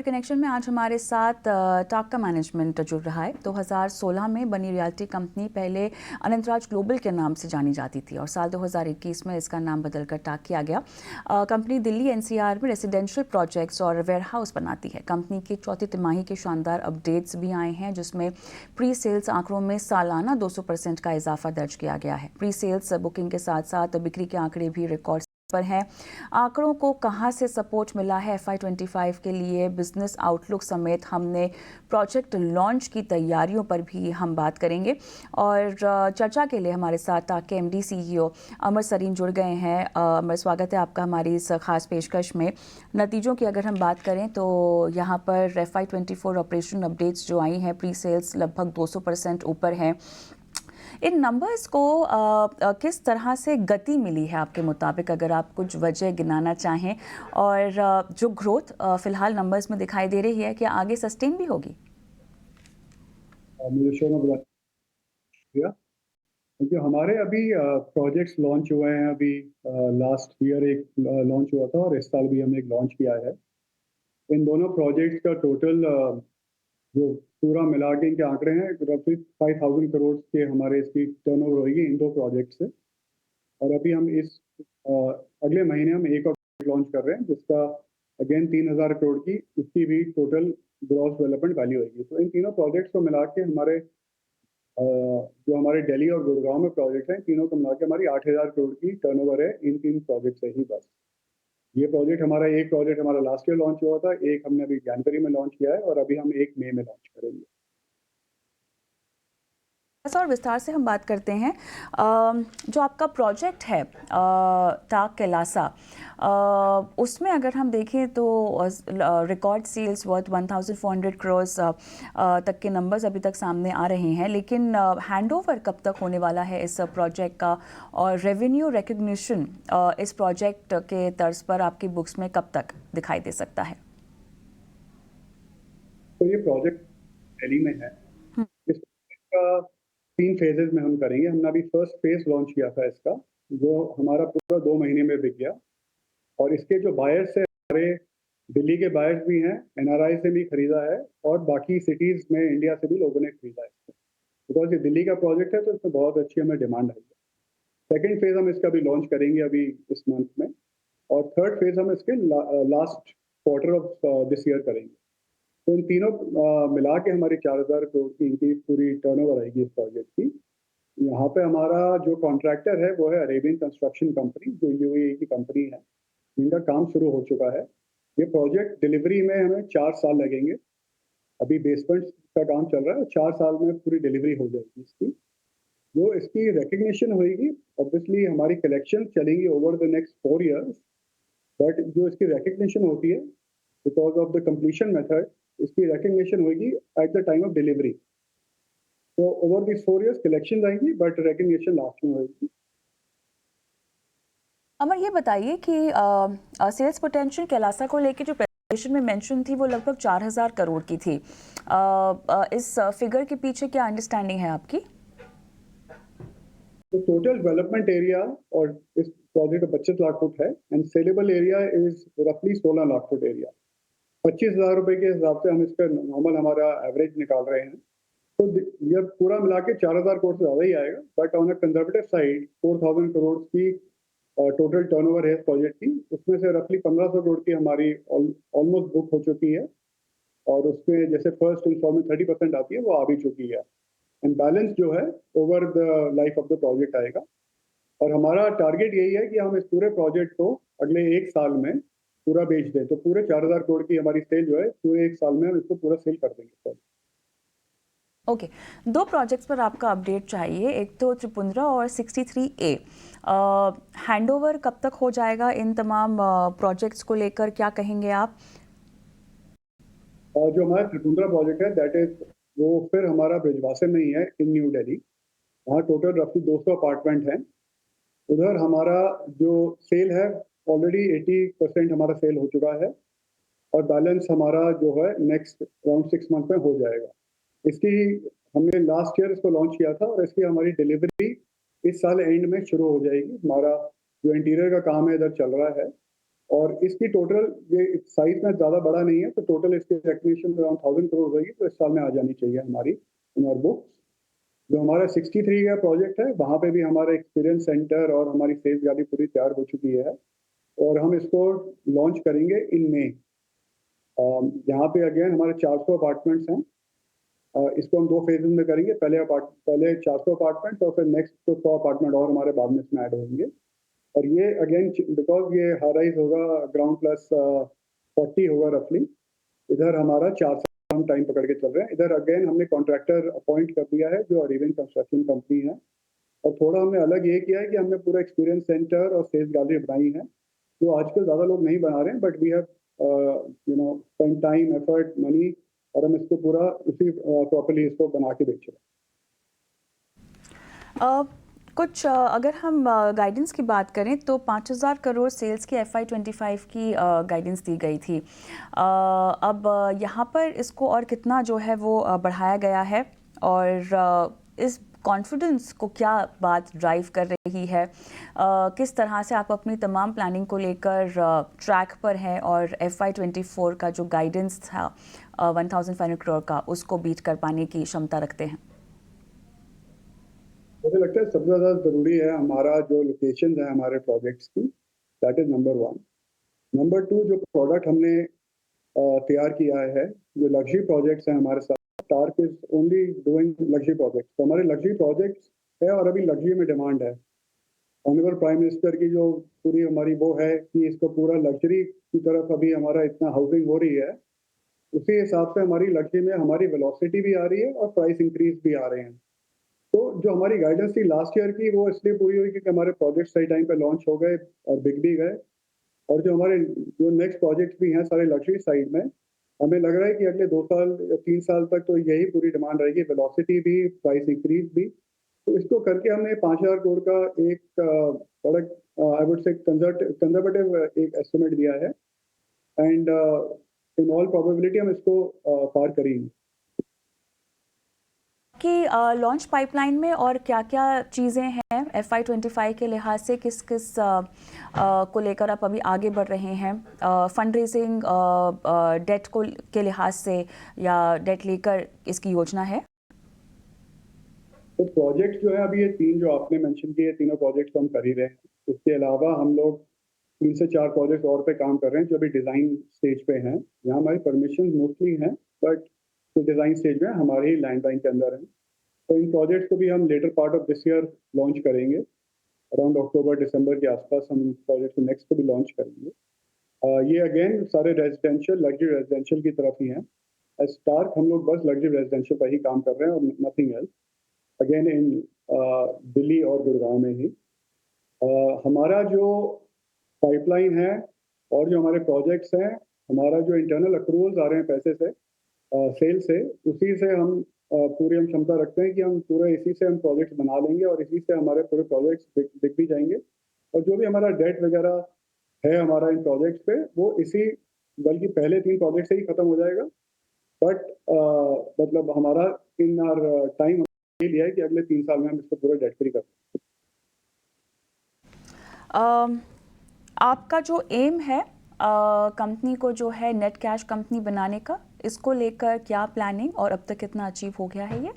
पर कनेक्शन में आज हमारे साथ टाक का मैनेजमेंट जुड़ रहा है। 2016 में बनी रियल्टी कंपनी पहले अनंतराज ग्लोबल के नाम से जानी जाती थी और साल 2021 में इसका नाम बदलकर टाक किया गया। कंपनी दिल्ली एनसीआर में रेसिडेंशियल प्रोजेक्ट्स और वेयरहाउस बनाती है। कंपनी की चौथी तिमाही के शानदार अपडेट्स भी आए हैं, जिसमें प्री सेल्स आंकड़ों में सालाना 200% का इजाफा दर्ज किया गया है। प्री सेल्स बुकिंग के साथ साथ बिक्री के आंकड़े भी रिकॉर्ड पर हैं। आंकड़ों को कहां से सपोर्ट मिला है FY25 के लिए, बिजनेस आउटलुक समेत हमने प्रोजेक्ट लॉन्च की तैयारियों पर भी हम बात करेंगे। और चर्चा के लिए हमारे साथ टाक के MD CEO अमर सरीन जुड़ गए हैं। अमर, स्वागत है आपका हमारी इस खास पेशकश में। नतीजों की अगर हम बात करें तो यहाँ पर FY24 ऑपरेशन अपडेट्स जो आई हैं, प्री सेल्स लगभग 200% ऊपर हैं। इन नंबर्स को किस तरह से गति मिली है आपके मुताबिक, अगर आप कुछ वजह गिनाना चाहें? और जो ग्रोथ फिलहाल नंबर्स में दिखाई दे रही है, क्या आगे सस्टेन भी होगी? मुझे शो में बुला दिया क्योंकि हमारे अभी प्रोजेक्ट्स लॉन्च हुए हैं। अभी लास्ट ईयर एक लॉन्च हुआ था और इस साल भी हमने एक लॉन्च किया है। इन दोनों प्रोजेक्ट्स का टोटल जो पूरा मिला के इनके आंकड़े हैं, रफली 5000 करोड़ के हमारे इसकी टर्नओवर होगी इन दो प्रोजेक्ट से। और अभी हम इस अगले महीने हम एक और लॉन्च कर रहे हैं, जिसका अगेन 3000 करोड़ की उसकी भी टोटल ग्रॉस डेवलपमेंट वैल्यू होगी। तो इन तीनों प्रोजेक्ट्स को मिला के हमारे जो हमारे दिल्ली और गुड़गांव में प्रोजेक्ट हैं, तीनों को मिला के हमारी 8000 करोड़ की टर्नओवर है इन तीन प्रोजेक्ट से ही बस। ये प्रोजेक्ट हमारा, एक प्रोजेक्ट हमारा लास्ट ईयर लॉन्च हुआ था, एक हमने अभी जनवरी में लॉन्च किया है और अभी हम एक मई में लॉन्च करेंगे। और विस्तार से हम बात करते हैं। जो आपका प्रोजेक्ट है टाक कैलासा, उसमें अगर हम देखें तो रिकॉर्ड सेल्स वर्थ 1400 करोड़ तक के नंबर्स अभी तक सामने आ रहे हैं, लेकिन हैंडओवर कब तक होने वाला है इस प्रोजेक्ट का, और रेवेन्यू रिकग्निशन इस प्रोजेक्ट के तर्ज पर आपकी बुक्स में कब तक दिखाई दे सकता है? तो ये प्रोजेक्ट दिल्ली में है। इस का 3 फेजेस में हम करेंगे। हमने अभी फर्स्ट फेज लॉन्च किया था इसका, जो हमारा पूरा 2 महीने में बिक गया। और इसके जो बायर्स है, हमारे दिल्ली के बायर्स भी हैं, NRI से भी खरीदा है और बाकी सिटीज में इंडिया से भी लोगों ने खरीदा है इसको। बिकॉज ये दिल्ली का प्रोजेक्ट है तो इसमें बहुत अच्छी हमें डिमांड आई है। सेकेंड फेज हम इसका भी लॉन्च करेंगे अभी इस मंथ में, और थर्ड फेज हम इसके last quarter of this year करेंगे। तो इन तीनों मिला के हमारी 4000 करोड़ की इनकी पूरी टर्नओवर आएगी इस प्रोजेक्ट की। यहाँ पे हमारा जो कॉन्ट्रैक्टर है वो है अरेबियन कंस्ट्रक्शन कंपनी, जो UAE की कंपनी है। इनका काम शुरू हो चुका है। ये प्रोजेक्ट डिलीवरी में हमें 4 साल लगेंगे। अभी बेसमेंट का काम चल रहा है, 4 साल में पूरी डिलीवरी हो जाएगी इसकी। जो इसकी रिकग्निशन होगी, ऑब्वियसली हमारी कलेक्शन चलेंगी over the next 4 years, but जो इसकी रिकग्निशन होती है because of the completion method, इसकी रिकग्निशन होगी at the time of delivery. तो ओवर दिस 4 ईयर्स कलेक्शन आएंगी, बट रिकग्निशन लास्ट में होगी। अमर, ये बताइए कि सेल्स पोटेंशियल कैलासा को लेकर जो प्रेजेंटेशन में मेंशन थी वो लगभग 4000 करोड़ की थी। इस फिगर के पीछे क्या अंडरस्टैंडिंग है आपकी? तो टोटल डेवलपमेंट एरिया और इस प्रोजेक्ट का 25 लाख फुट है एंड सेलेबल एरिया इज रफली 16 लाख फुट एरिया। 25,000 रुपए के हिसाब से हम इसका नॉर्मल हमारा एवरेज निकाल रहे हैं। तो ये पूरा मिला के 4000 करोड़ से ज़्यादा ही आएगा, but on a conservative side 4000 crore की टोटल टर्नओवर है इस प्रोजेक्ट की। उसमें से रफली 1500 करोड़ की हमारी ऑलमोस्ट बुक हो चुकी है, और उसमें जैसे फर्स्ट इंस्टॉलमेंट 30% आती है वो आ भी चुकी है। एंड बैलेंस जो है over the life of the project आएगा। और हमारा टारगेट यही है कि हम इस पूरे प्रोजेक्ट को अगले 1 साल में पूरा बेच दें। तो पूरे 4000 करोड़ की हमारी सेल जो है पूरे 1 साल में हम इसको पूरा सेल कर देंगे। ओके, 2 प्रोजेक्ट्स पर आपका अपडेट चाहिए, एक तो त्रिपुंद्रा और 63A। हैंडओवर कब तक हो जाएगा इन तमाम प्रोजेक्ट्स को लेकर, क्या कहेंगे आप? और जो हमारा त्रिपुंद्रा प्रोजेक्ट है, दैट इज वो फिर हमारा ब्रिजवासे में ही है इन न्यू दिल्ली। वहाँ टोटल रफली 200 अपार्टमेंट हैं। उधर हमारा जो सेल है ऑलरेडी 80% हमारा सेल हो चुका है, और बैलेंस हमारा जो है नेक्स्ट अराउंड 6 मंथ में हो जाएगा। इसकी हमने लास्ट ईयर इसको लॉन्च किया था और इसकी हमारी डिलीवरी इस साल एंड में शुरू हो जाएगी। हमारा जो इंटीरियर का काम है इधर चल रहा है, और इसकी टोटल, ये साइज में ज़्यादा बड़ा नहीं है, तो टोटल इसकी एक्विजिशन अराउंड 1000 करोड़ होगी, तो इस साल में आ जानी चाहिए हमारी इन आवर बुक्स। जो हमारा 63 का प्रोजेक्ट है, वहाँ पे भी हमारा एक्सपीरियंस सेंटर और हमारी सेल्स गैलरी पूरी तैयार हो चुकी है और हम इसको लॉन्च करेंगे इन मई। यहाँ पे अगेन हमारे 400 अपार्टमेंट्स हैं। इसको हम 2 फेजेज़ में करेंगे, पहले 400 अपार्टमेंट्स और फिर नेक्स्ट तो 100 अपार्टमेंट और हमारे बाद में इसमें ऐड होंगे। और ये अगेन बिकॉज़ ये हाई राइज़ होगा, ग्राउंड प्लस 40 होगा रफली। इधर हमारा 4 साल हम टाइम पकड़ के चल रहे हैं। इधर अगेन हमने कॉन्ट्रैक्टर अपॉइंट कर दिया है, जो अरेविंग कंस्ट्रक्शन कंपनी है। और थोड़ा हमने अलग ये किया है कि हमने पूरा एक्सपीरियंस सेंटर और सेल्स गैलरी बनाई है, जो आजकल ज़्यादा लोग नहीं बना रहे हैं, but we have spend time, effort, money, और हम इसको पूरा उसी प्रॉपर्ली इसको बना के बेच रहे हैं। कुछ अगर हम गाइडेंस की बात करें तो 5000 करोड़ सेल्स की FY25 की गाइडेंस दी गई थी। अब यहाँ पर इसको और कितना जो है वो बढ़ाया गया है, और इस कॉन्फिडेंस को क्या बात ड्राइव कर रही है? किस तरह से आप अपनी तमाम प्लानिंग को लेकर ट्रैक पर हैं और FY24 का जो गाइडेंस था 1500 करोड़ का, उसको बीट कर पाने की क्षमता रखते हैं? मुझे लगता है सबसे ज़्यादा ज़रूरी है हमारा जो लोकेशन है हमारे प्रोजेक्ट्स की, दैट इज़ नंबर 1। नंबर 2, जो प्रोडक्ट हमने तैयार किया है, जो लग्जरी प्रोजेक्ट्स हैं हमारे साथ, torque is only doing luxury projects. तो हमारे लग्जरी प्रोजेक्ट्स है और अभी लग्जरी में डिमांड है। ऑनरेबल प्राइम मिनिस्टर की जो पूरी हमारी वो है कि इसको पूरा लग्जरी की तरफ अभी हमारा इतना हाउसिंग हो रही है, उसी हिसाब से हमारी लग्जरी में हमारी वेलोसिटी भी आ रही है और प्राइस इंक्रीज़ भी आ रहे हैं। तो जो हमारी गाइडेंस थी लास्ट ईयर की, वो इसलिए पूरी हुई क्योंकि हमारे प्रोजेक्ट सही टाइम पे लॉन्च हो गए और बिक भी गए। और जो हमारे जो नेक्स्ट प्रोजेक्ट्स भी हैं सारे लग्जरी साइड में, हमें लग रहा है कि अगले 2 साल या 3 साल तक तो यही पूरी डिमांड रहेगी, वेलोसिटी भी, प्राइस इंक्रीज भी। तो इसको करके हमने 5000 करोड़ का एक बड़ा आई वुड से कंजर्वेटिव एक एस्टिमेट दिया है, एंड इन ऑल प्रोबेबिलिटी हम इसको पार करेंगे। कि लॉन्च पाइपलाइन में और क्या-क्या चीज़ें हैं FY25 के लिहाज से, किस-किस को लेकर आप अभी आगे बढ़ रहे हैं? फंड रेजिंग, डेट को के लिहाज से, या डेट लेकर इसकी योजना है? तो प्रोजेक्ट जो है अभी ये 3 जो आपने मेंशन किए, तीनों प्रोजेक्ट्स हम कर ही रहे हैं। इसके अलावा हम लोग 3 से 4 प्रोजेक्ट और पे काम कर रहे हैं जो अभी डिज़ाइन स्टेज पे हैं। यहाँ हमारी परमिशन मोस्टली हैं, बट जो डिज़ाइन स्टेज में हमारे ही लैंड बैंक के अंदर हैं। तो इन प्रोजेक्ट्स को भी हम later part of this year launch करेंगे। अराउंड अक्टूबर दिसंबर के आसपास हम प्रोजेक्ट को नेक्स्ट को भी लॉन्च करेंगे। ये अगेन सारे रेजिडेंशियल, लग्जरी रेजिडेंशियल की तरफ ही हैं। एज स्टार्क हम लोग बस लग्जरी रेजिडेंशियल पर ही काम कर रहे हैं और nothing else, again in Delhi और गुड़गांव में ही। हमारा जो पाइपलाइन है और जो हमारे प्रोजेक्ट्स हैं, हमारा जो इंटरनल अक्रूवल्स आ रहे हैं पैसे से, सेल से, उसी से हम पूरी हम क्षमता रखते हैं कि हम पूरा इसी से हम प्रोजेक्ट्स बना लेंगे और इसी से हमारे पूरे प्रोजेक्ट्स बिक भी जाएंगे। और जो भी हमारा डेट वगैरह है हमारा इन प्रोजेक्ट्स पे, वो इसी, बल्कि पहले 3 प्रोजेक्ट से ही खत्म हो जाएगा। बट मतलब हमारा इन आवर टाइम ये लिया है कि अगले 3 साल में हम इसको पूरा डेट फ्री कर दें। आपका जो एम है कंपनी को जो है नेट कैश कंपनी बनाने का, इसको लेकर क्या प्लानिंग और अब तक कितना अचीव हो गया है ये?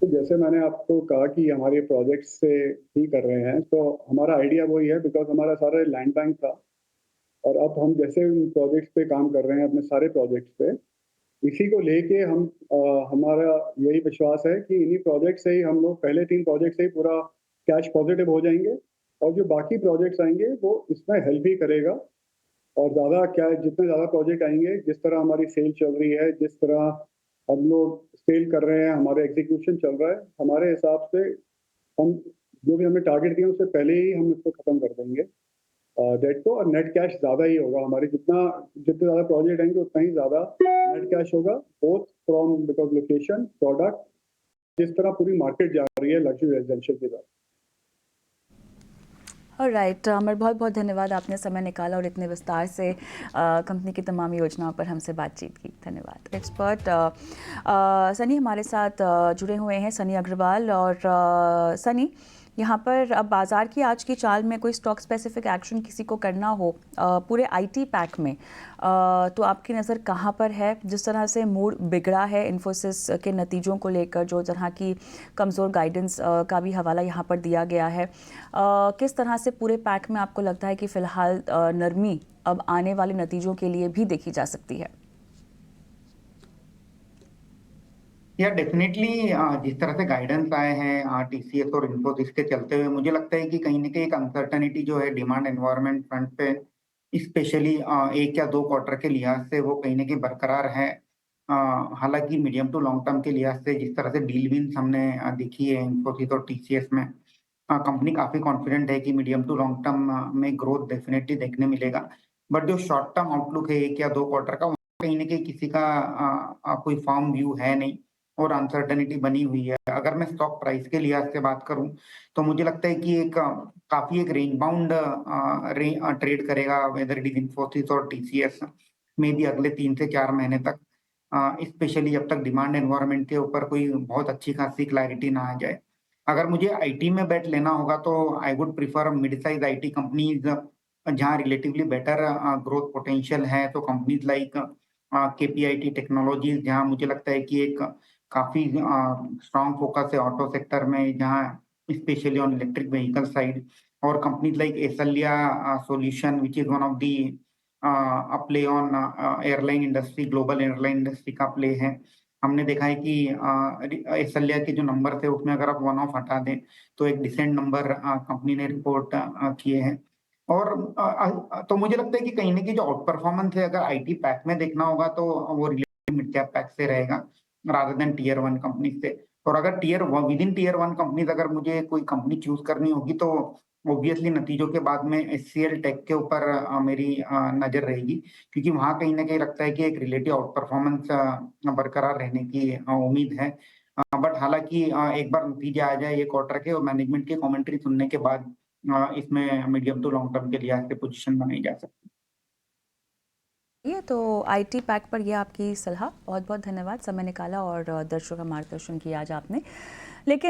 तो जैसे मैंने आपको कहा कि हमारे प्रोजेक्ट्स से ही कर रहे हैं, तो हमारा आइडिया वही है, बिकॉज़ हमारा सारा लैंड बैंक था और अब हम जैसे उन प्रोजेक्ट्स पे काम कर रहे हैं, अपने सारे प्रोजेक्ट्स पे, इसी को लेके हम हमारा यही विश्वास है कि इन्हीं प्रोजेक्ट से ही हम लोग पहले 3 प्रोजेक्ट से ही पूरा कैश पॉजिटिव हो जाएँगे और जो बाकी प्रोजेक्ट्स आएँगे वो इसमें हेल्प ही करेगा। और ज़्यादा क्या है, जितने ज़्यादा प्रोजेक्ट आएँगे, जिस तरह हमारी सेल चल रही है, जिस तरह हम लोग सेल कर रहे हैं, हमारे एग्जीक्यूशन चल रहा है, हमारे हिसाब से हम जो भी हमें टारगेट दिए उससे पहले ही हम इसको खत्म कर देंगे डेट को, और नेट कैश ज़्यादा ही होगा हमारे, जितने ज़्यादा प्रोजेक्ट आएंगे उतना ही ज़्यादा नेट कैश होगा, both from because location, product, जिस तरह पूरी मार्केट जा रही है लग्जरी रेजिडेंशियल की तरफ। राइट अमर, बहुत बहुत धन्यवाद, आपने समय निकाला और इतने विस्तार से कंपनी की तमाम योजनाओं पर हमसे बातचीत की। धन्यवाद। एक्सपर्ट सनी हमारे साथ जुड़े हुए हैं, सनी अग्रवाल। और सनी, यहाँ पर अब बाज़ार की आज की चाल में कोई स्टॉक स्पेसिफिक एक्शन किसी को करना हो पूरे आईटी पैक में, तो आपकी नज़र कहाँ पर है? जिस तरह से मूड बिगड़ा है इन्फोसिस के नतीजों को लेकर, जो तरह की कमज़ोर गाइडेंस का भी हवाला यहाँ पर दिया गया है, किस तरह से पूरे पैक में आपको लगता है कि फ़िलहाल नरमी अब आने वाले नतीजों के लिए भी देखी जा सकती है? या डेफिनेटली जिस तरह से गाइडेंस आए हैं टीसीएस और इन्फोसिस के चलते हुए, मुझे लगता है कि कहीं न कहीं एक अनसर्टेनिटी जो है डिमांड एनवायरनमेंट फ्रंट पे, स्पेशली 1 या 2 क्वार्टर के लिहाज से वो कहीं न कहीं बरकरार है। हालाँकि मीडियम टू लॉन्ग टर्म के लिहाज से जिस तरह से डील विन्स हमने देखी है इन्फोसिस और टीसीएस में, कंपनी काफ़ी कॉन्फिडेंट है कि मीडियम टू लॉन्ग टर्म में ग्रोथ डेफिनेटली देखने मिलेगा। बट जो शॉर्ट टर्म आउटलुक है 1 या 2 क्वार्टर का, कहीं न कहीं किसी का कोई फर्म व्यू है नहीं और अनसर्टेनिटी बनी हुई है। अगर मैं स्टॉक प्राइस के लिहाज से बात करूँ, तो मुझे लगता है कि काफ़ी एक रेंज बाउंड ट्रेड करेगा, वेदर इट इज़ इन्फोसिस और टीसीएस, मे बी अगले 3 से 4 महीने तक। स्पेशली जब तक डिमांड एनवायरनमेंट के ऊपर कोई बहुत अच्छी खासी क्लैरिटी ना आ जाए। अगर मुझे आईटी में बेट लेना होगा तो I would prefer mid size IT companies, जहाँ रिलेटिवली बेटर ग्रोथ पोटेंशियल है, तो कंपनीज़ लाइक केपीआईटी टेक्नोलॉजीज़, जहाँ मुझे लगता है कि एक काफ़ी स्ट्रॉन्ग फोकस है ऑटो सेक्टर में, जहाँ specially on electric vehicle side, और कंपनीज़ लाइक एसएलया solution which is one of the play on airline industry, global airline industry का प्ले है। हमने देखा है कि एसएलया के जो नंबर थे उसमें अगर आप वन ऑफ हटा दें, तो एक डिसेंट नंबर कंपनी ने रिपोर्ट किए हैं। और तो मुझे लगता है कि कहीं न कहीं जो आउट परफॉर्मेंस है, अगर आईटी पैक में देखना होगा तो वो रिलेटिव मिड कैप पैक से रहेगा रादर देन टियर 1 कंपनी से। और अगर विद इन टियर 1 कंपनीज़ अगर मुझे कोई कंपनी चूज़ करनी होगी, तो ऑब्वियसली नतीजों के बाद में एचसीएल टेक के ऊपर मेरी नज़र रहेगी, क्योंकि वहाँ कहीं न कहीं लगता है कि एक रिलेटिव आउट परफॉर्मेंस बरकरार रहने की उम्मीद है। बट हालाँकि एक बार नतीजे आ जाए ये क्वार्टर के और मैनेजमेंट की कमेंट्री सुनने के बाद, इसमें मीडियम टू लॉन्ग टर्म के लिहाज से पोजीशन बनाई जा सकती है। ये तो आईटी पैक पर ये आपकी सलाह, बहुत बहुत धन्यवाद, समय निकाला और दर्शकों का मार्गदर्शन किया आज आपने। लेकिन